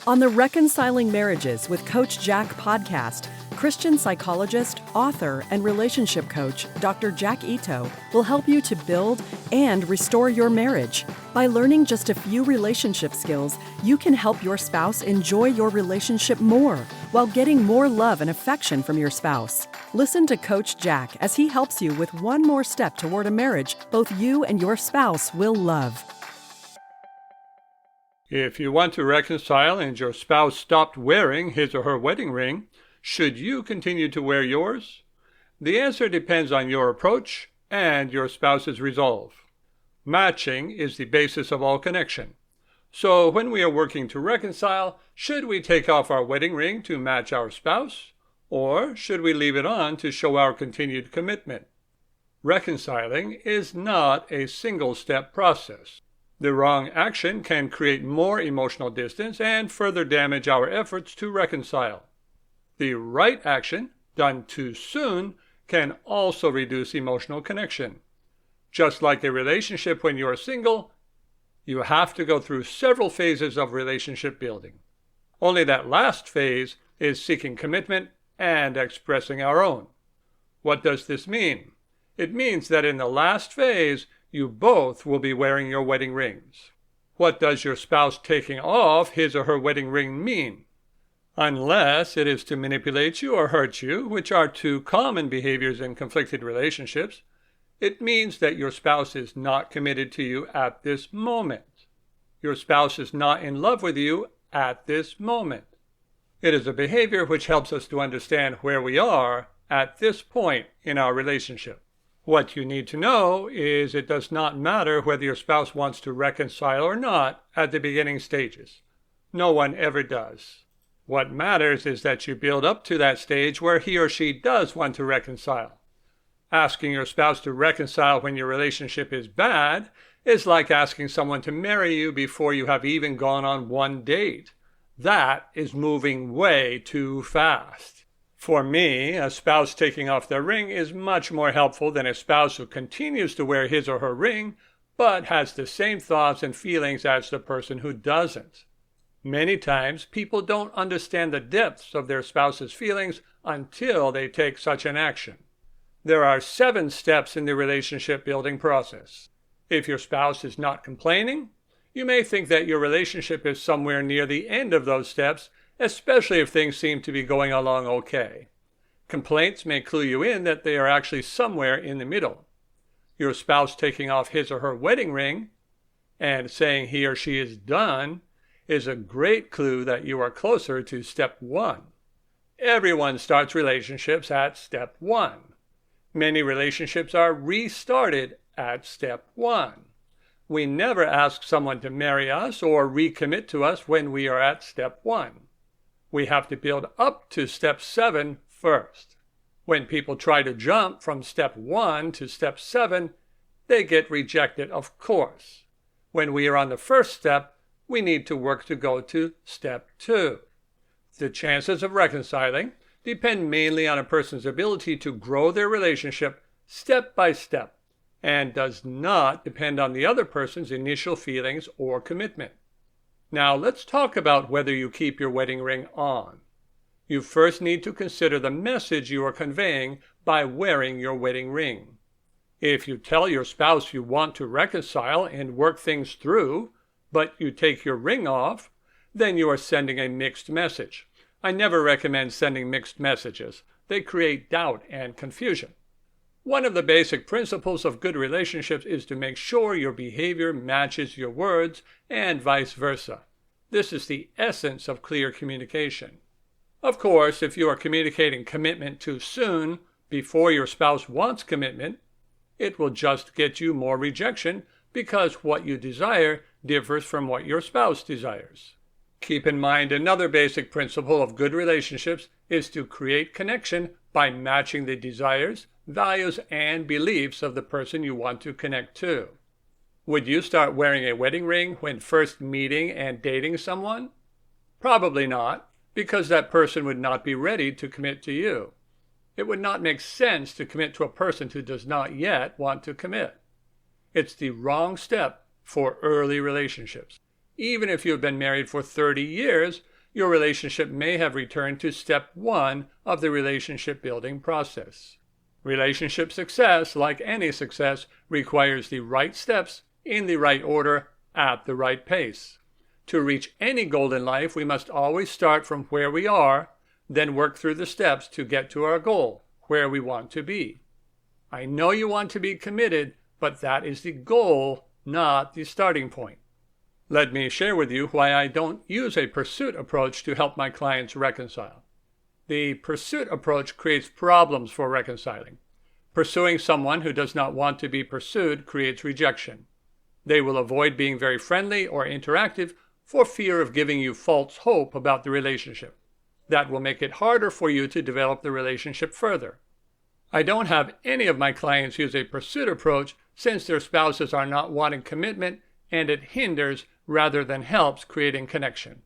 On the Reconciling Marriages with Coach Jack podcast, Christian psychologist, author, and relationship coach Dr. Jack Ito will help you to build and restore your marriage. By learning just a few relationship skills, you can help your spouse enjoy your relationship more while getting more love and affection from your spouse. Listen to Coach Jack as he helps you with one more step toward a marriage both you and your spouse will love. If you want to reconcile and your spouse stopped wearing his or her wedding ring, should you continue to wear yours? The answer depends on your approach and your spouse's resolve. Matching is the basis of all connection. So when we are working to reconcile, should we take off our wedding ring to match our spouse? Or should we leave it on to show our continued commitment? Reconciling is not a single-step process. The wrong action can create more emotional distance and further damage our efforts to reconcile. The right action, done too soon, can also reduce emotional connection. Just like a relationship when you are single, you have to go through several phases of relationship building. Only that last phase is seeking commitment and expressing our own. What does this mean? It means that in the last phase, you both will be wearing your wedding rings. What does your spouse taking off his or her wedding ring mean? Unless it is to manipulate you or hurt you, which are two common behaviors in conflicted relationships, it means that your spouse is not committed to you at this moment. Your spouse is not in love with you at this moment. It is a behavior which helps us to understand where we are at this point in our relationship. What you need to know is it does not matter whether your spouse wants to reconcile or not at the beginning stages. No one ever does. What matters is that you build up to that stage where he or she does want to reconcile. Asking your spouse to reconcile when your relationship is bad is like asking someone to marry you before you have even gone on one date. That is moving way too fast. For me, a spouse taking off their ring is much more helpful than a spouse who continues to wear his or her ring, but has the same thoughts and feelings as the person who doesn't. Many times, people don't understand the depths of their spouse's feelings until they take such an action. There are 7 steps in the relationship building process. If your spouse is not complaining, you may think that your relationship is somewhere near the end of those steps, especially if things seem to be going along okay. Complaints may clue you in that they are actually somewhere in the middle. Your spouse taking off his or her wedding ring and saying he or she is done is a great clue that you are closer to step 1. Everyone starts relationships at step 1. Many relationships are restarted at step 1. We never ask someone to marry us or recommit to us when we are at step 1. We have to build up to step 7 first. When people try to jump from step 1 to step 7, they get rejected, of course. When we are on the first step, we need to work to go to step 2. The chances of reconciling depend mainly on a person's ability to grow their relationship step by step, and does not depend on the other person's initial feelings or commitment. Now let's talk about whether you keep your wedding ring on. You first need to consider the message you are conveying by wearing your wedding ring. If you tell your spouse you want to reconcile and work things through, but you take your ring off, then you are sending a mixed message. I never recommend sending mixed messages. They create doubt and confusion. One of the basic principles of good relationships is to make sure your behavior matches your words and vice versa. This is the essence of clear communication. Of course, if you are communicating commitment too soon, before your spouse wants commitment, it will just get you more rejection because what you desire differs from what your spouse desires. Keep in mind another basic principle of good relationships is to create connection by matching the desires, values, and beliefs of the person you want to connect to. Would you start wearing a wedding ring when first meeting and dating someone? Probably not, because that person would not be ready to commit to you. It would not make sense to commit to a person who does not yet want to commit. It's the wrong step for early relationships. Even if you have been married for 30 years, your relationship may have returned to step 1 of the relationship building process. Relationship success, like any success, requires the right steps in the right order at the right pace. To reach any goal in life, we must always start from where we are, then work through the steps to get to our goal, where we want to be. I know you want to be committed, but that is the goal, not the starting point. Let me share with you why I don't use a pursuit approach to help my clients reconcile. The pursuit approach creates problems for reconciling. Pursuing someone who does not want to be pursued creates rejection. They will avoid being very friendly or interactive for fear of giving you false hope about the relationship. That will make it harder for you to develop the relationship further. I don't have any of my clients use a pursuit approach since their spouses are not wanting commitment and it hinders rather than helps creating connection.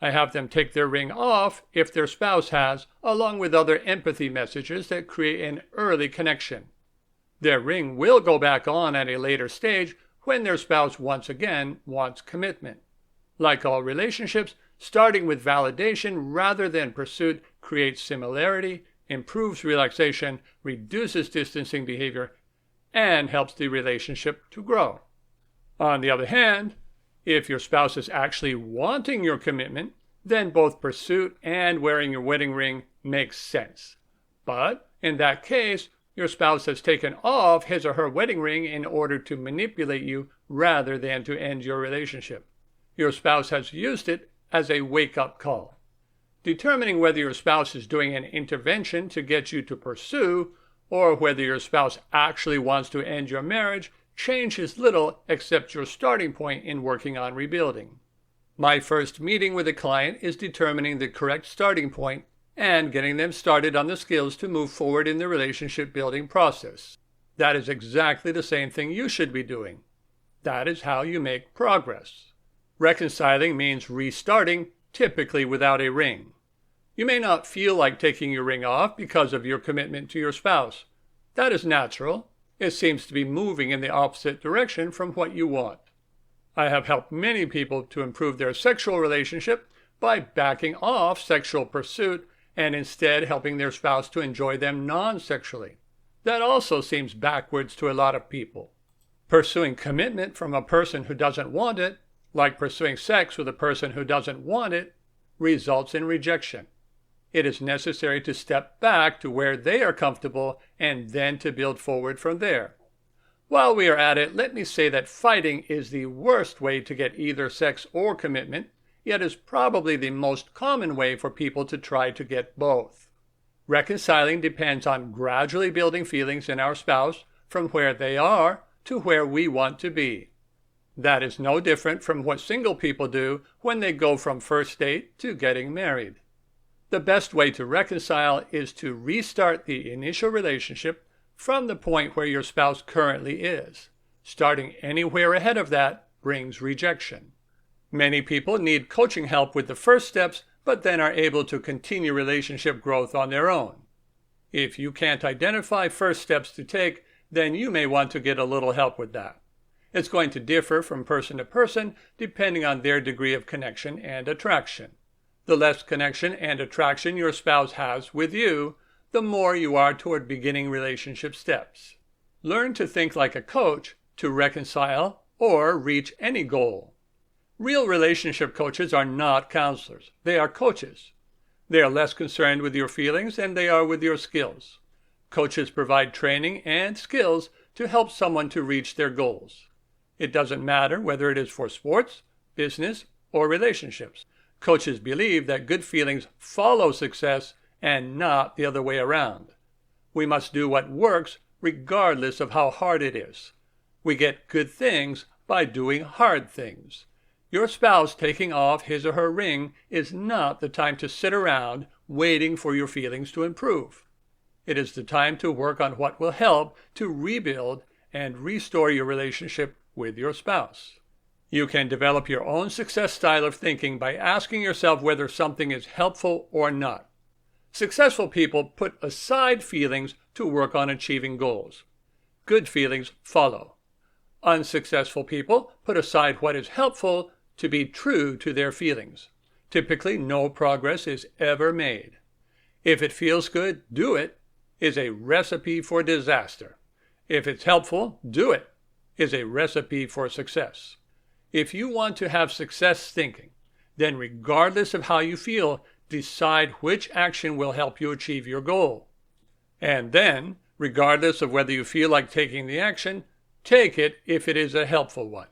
I have them take their ring off if their spouse has, along with other empathy messages that create an early connection. Their ring will go back on at a later stage when their spouse once again wants commitment. Like all relationships, starting with validation rather than pursuit creates similarity, improves relaxation, reduces distancing behavior, and helps the relationship to grow. On the other hand, if your spouse is actually wanting your commitment, then both pursuit and wearing your wedding ring makes sense. But in that case, your spouse has taken off his or her wedding ring in order to manipulate you rather than to end your relationship. Your spouse has used it as a wake-up call. Determining whether your spouse is doing an intervention to get you to pursue or whether your spouse actually wants to end your marriage changes little except your starting point in working on rebuilding. My first meeting with a client is determining the correct starting point and getting them started on the skills to move forward in the relationship building process. That is exactly the same thing you should be doing. That is how you make progress. Reconciling means restarting, typically without a ring. You may not feel like taking your ring off because of your commitment to your spouse. That is natural. It seems to be moving in the opposite direction from what you want. I have helped many people to improve their sexual relationship by backing off sexual pursuit and instead helping their spouse to enjoy them non-sexually. That also seems backwards to a lot of people. Pursuing commitment from a person who doesn't want it, like pursuing sex with a person who doesn't want it, results in rejection. It is necessary to step back to where they are comfortable and then to build forward from there. While we are at it, let me say that fighting is the worst way to get either sex or commitment, yet is probably the most common way for people to try to get both. Reconciling depends on gradually building feelings in our spouse from where they are to where we want to be. That is no different from what single people do when they go from first date to getting married. The best way to reconcile is to restart the initial relationship from the point where your spouse currently is. Starting anywhere ahead of that brings rejection. Many people need coaching help with the first steps, but then are able to continue relationship growth on their own. If you can't identify first steps to take, then you may want to get a little help with that. It's going to differ from person to person depending on their degree of connection and attraction. The less connection and attraction your spouse has with you, the more you are toward beginning relationship steps. Learn to think like a coach to reconcile or reach any goal. Real relationship coaches are not counselors. They are coaches. They are less concerned with your feelings than they are with your skills. Coaches provide training and skills to help someone to reach their goals. It doesn't matter whether it is for sports, business, or relationships. Coaches believe that good feelings follow success and not the other way around. We must do what works regardless of how hard it is. We get good things by doing hard things. Your spouse taking off his or her ring is not the time to sit around waiting for your feelings to improve. It is the time to work on what will help to rebuild and restore your relationship with your spouse. You can develop your own success style of thinking by asking yourself whether something is helpful or not. Successful people put aside feelings to work on achieving goals. Good feelings follow. Unsuccessful people put aside what is helpful to be true to their feelings. Typically, no progress is ever made. If it feels good, do it, is a recipe for disaster. If it's helpful, do it, is a recipe for success. If you want to have success thinking, then regardless of how you feel, decide which action will help you achieve your goal. And then, regardless of whether you feel like taking the action, take it if it is a helpful one.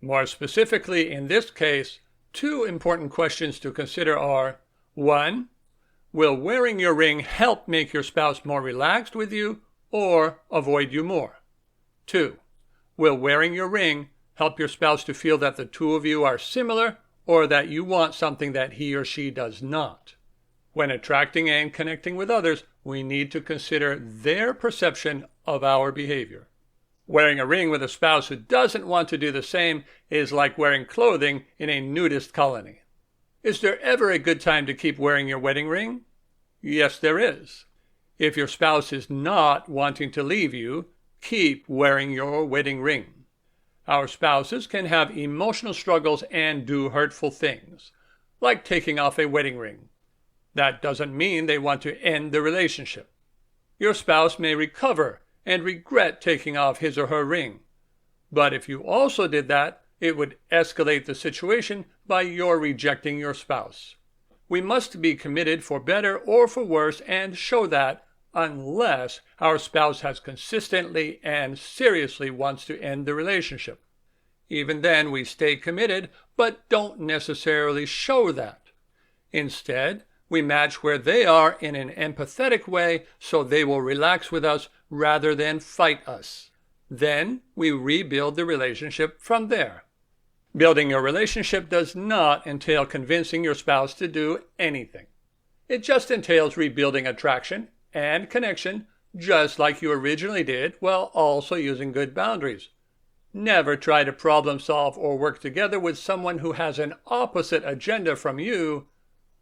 More specifically, in this case, two important questions to consider are: 1. Will wearing your ring help make your spouse more relaxed with you or avoid you more? 2. Will wearing your ring help your spouse to feel that the two of you are similar or that you want something that he or she does not? When attracting and connecting with others, we need to consider their perception of our behavior. Wearing a ring with a spouse who doesn't want to do the same is like wearing clothing in a nudist colony. Is there ever a good time to keep wearing your wedding ring? Yes, there is. If your spouse is not wanting to leave you, keep wearing your wedding ring. Our spouses can have emotional struggles and do hurtful things, like taking off a wedding ring. That doesn't mean they want to end the relationship. Your spouse may recover and regret taking off his or her ring. But if you also did that, it would escalate the situation by your rejecting your spouse. We must be committed for better or for worse and show that unless our spouse has consistently and seriously wants to end the relationship. Even then, we stay committed, but don't necessarily show that. Instead, we match where they are in an empathetic way so they will relax with us rather than fight us. Then we rebuild the relationship from there. Building your relationship does not entail convincing your spouse to do anything. It just entails rebuilding attraction and connection just like you originally did, while also using good boundaries. Never try to problem solve or work together with someone who has an opposite agenda from you,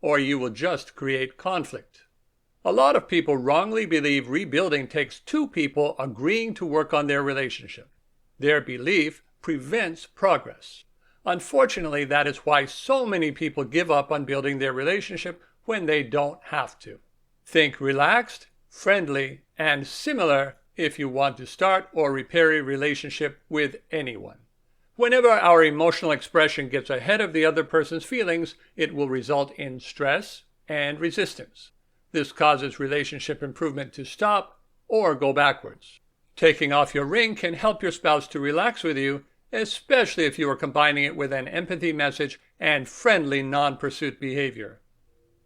or you will just create conflict. A lot of people wrongly believe rebuilding takes two people agreeing to work on their relationship. Their belief prevents progress. Unfortunately, that is why so many people give up on building their relationship when they don't have to. Think relaxed, friendly, and similar if you want to start or repair a relationship with anyone. Whenever our emotional expression gets ahead of the other person's feelings, it will result in stress and resistance. This causes relationship improvement to stop or go backwards. Taking off your ring can help your spouse to relax with you, especially if you are combining it with an empathy message and friendly non-pursuit behavior.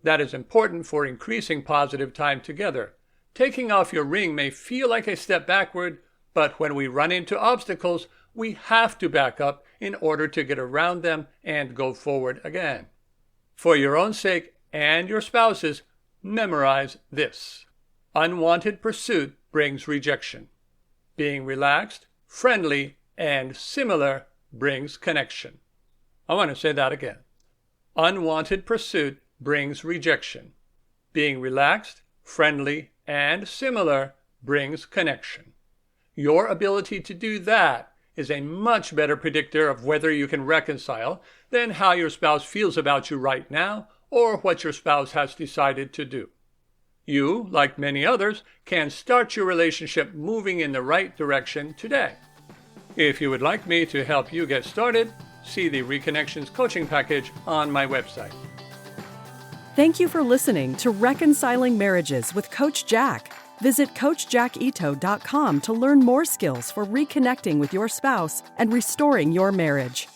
That is important for increasing positive time together. Taking off your ring may feel like a step backward, but when we run into obstacles, we have to back up in order to get around them and go forward again. For your own sake and your spouse's, memorize this. Unwanted pursuit brings rejection. Being relaxed, friendly, and similar brings connection. I want to say that again. Unwanted pursuit brings rejection. Being relaxed, friendly, and similar brings connection. Your ability to do that is a much better predictor of whether you can reconcile than how your spouse feels about you right now or what your spouse has decided to do. You, like many others, can start your relationship moving in the right direction today. If you would like me to help you get started, see the Reconnections coaching package on my website. Thank you for listening to Reconciling Marriages with Coach Jack. Visit CoachJackIto.com to learn more skills for reconnecting with your spouse and restoring your marriage.